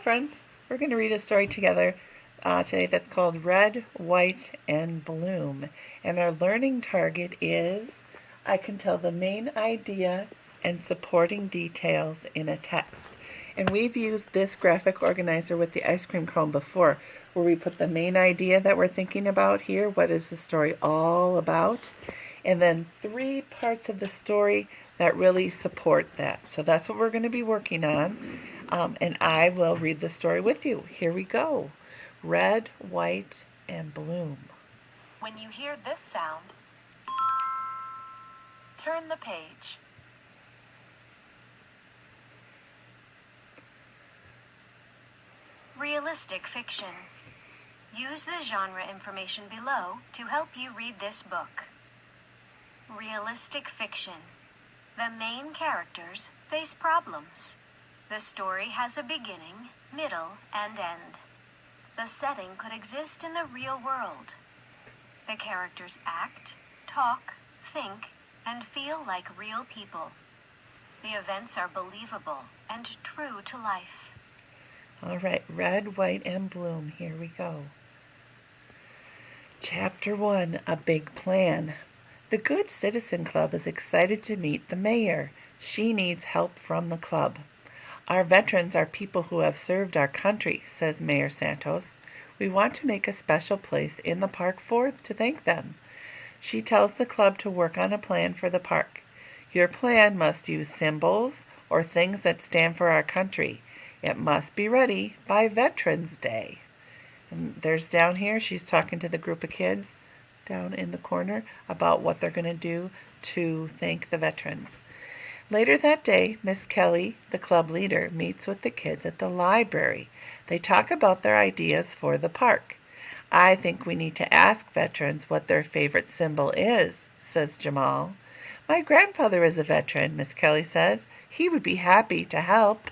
friends. We're going to read a story together today that's called Red, White, and Bloom. And our learning target is I can tell the main idea and supporting details in a text. And we've used this graphic organizer with the ice cream cone before, where we put the main idea that we're thinking about here. What is the story all about? And then 3 parts of the story that really support that. So that's what we're going to be working on. And I will read the story with you. Here we go. Red, White, and Bloom. When you hear this sound, turn the page. Realistic fiction. Use the genre information below to help you read this book. Realistic fiction. The main characters face problems. The story has a beginning, middle, and end. The setting could exist in the real world. The characters act, talk, think, and feel like real people. The events are believable and true to life. All right, Red, White, and Bloom. Here we go. Chapter 1, A Big Plan. The Good Citizen Club is excited to meet the mayor. She needs help from the club. Our veterans are people who have served our country, says Mayor Santos. We want to make a special place in the park to thank them. She tells the club to work on a plan for the park. Your plan must use symbols or things that stand for our country. It must be ready by Veterans Day. And there's down here, she's talking to the group of kids down in the corner about what they're going to do to thank the veterans. Later that day, Miss Kelly, the club leader, meets with the kids at the library. They talk about their ideas for the park. I think we need to ask veterans what their favorite symbol is, says Jamal. My grandfather is a veteran, Miss Kelly says. He would be happy to help.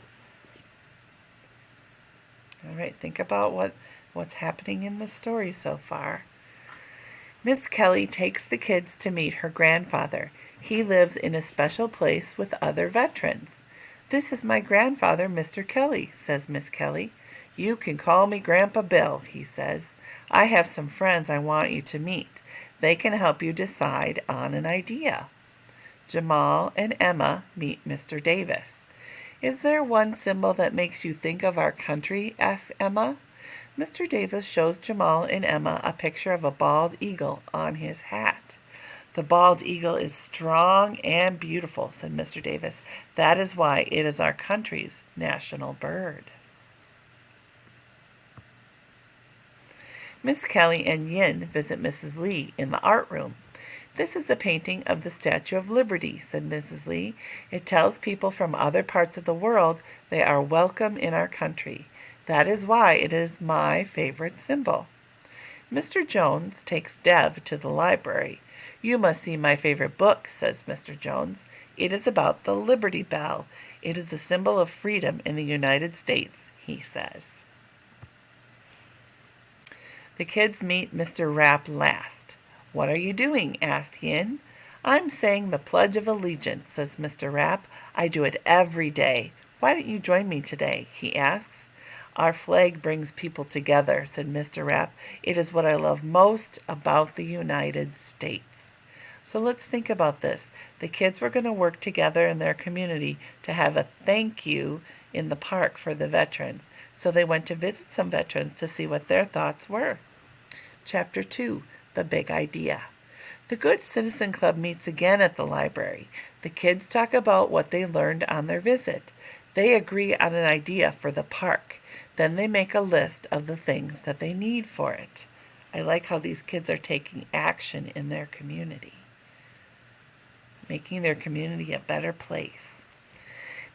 All right, think about what's happening in the story so far. Miss Kelly takes the kids to meet her grandfather. He lives in a special place with other veterans. This is my grandfather, Mr. Kelly, says Miss Kelly. You can call me Grandpa Bill, he says. I have some friends I want you to meet. They can help you decide on an idea. Jamal and Emma meet Mr. Davis. Is there one symbol that makes you think of our country? Asks Emma. Mr. Davis shows Jamal and Emma a picture of a bald eagle on his hat. The bald eagle is strong and beautiful, said Mr. Davis. That is why it is our country's national bird. Miss Kelly and Yin visit Mrs. Lee in the art room. This is a painting of the Statue of Liberty, said Mrs. Lee. It tells people from other parts of the world they are welcome in our country. That is why it is my favorite symbol. Mr. Jones takes Dev to the library. You must see my favorite book, says Mr. Jones. It is about the Liberty Bell. It is a symbol of freedom in the United States, he says. The kids meet Mr. Rapp last. What are you doing? asked Yin. I'm saying the Pledge of Allegiance, says Mr. Rapp. I do it every day. Why don't you join me today? He asks. Our flag brings people together, said Mr. Rapp. It is what I love most about the United States. So let's think about this. The kids were going to work together in their community to have a thank you in the park for the veterans. So they went to visit some veterans to see what their thoughts were. Chapter 2, The Big Idea. The Good Citizen Club meets again at the library. The kids talk about what they learned on their visit. They agree on an idea for the park. Then they make a list of the things that they need for it. I like how these kids are taking action in their community, making their community a better place.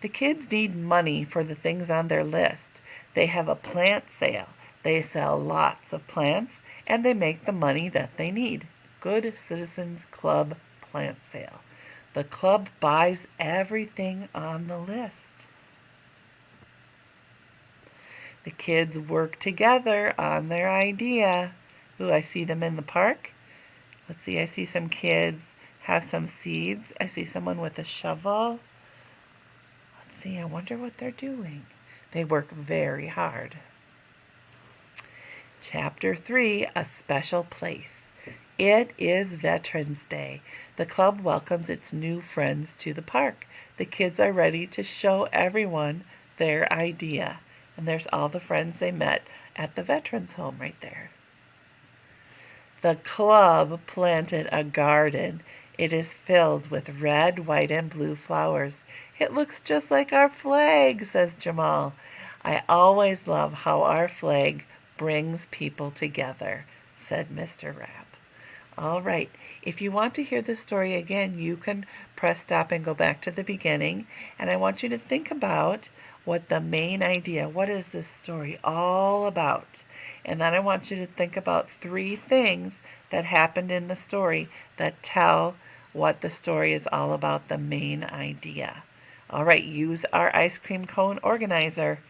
The kids need money for the things on their list. They have a plant sale. They sell lots of plants, and they make the money that they need. Good Citizens Club plant sale. The club buys everything on the list. The kids work together on their idea. Ooh, I see them in the park. Let's see, I see some kids have some seeds. I see someone with a shovel. Let's see, I wonder what they're doing. They work very hard. Chapter 3, A Special Place. It is Veterans Day. The club welcomes its new friends to the park. The kids are ready to show everyone their idea. And there's all the friends they met at the veterans home right there. The club planted a garden. It is filled with red, white, and blue flowers. It looks just like our flag, says Jamal. I always love how our flag brings people together, said Mr. Rapp. All right, if you want to hear the story again, you can press stop and go back to the beginning. And I want you to think about what the main idea, what is this story all about? And then I want you to think about 3 things that happened in the story that tell what the story is all about, the main idea. All right, use our ice cream cone organizer.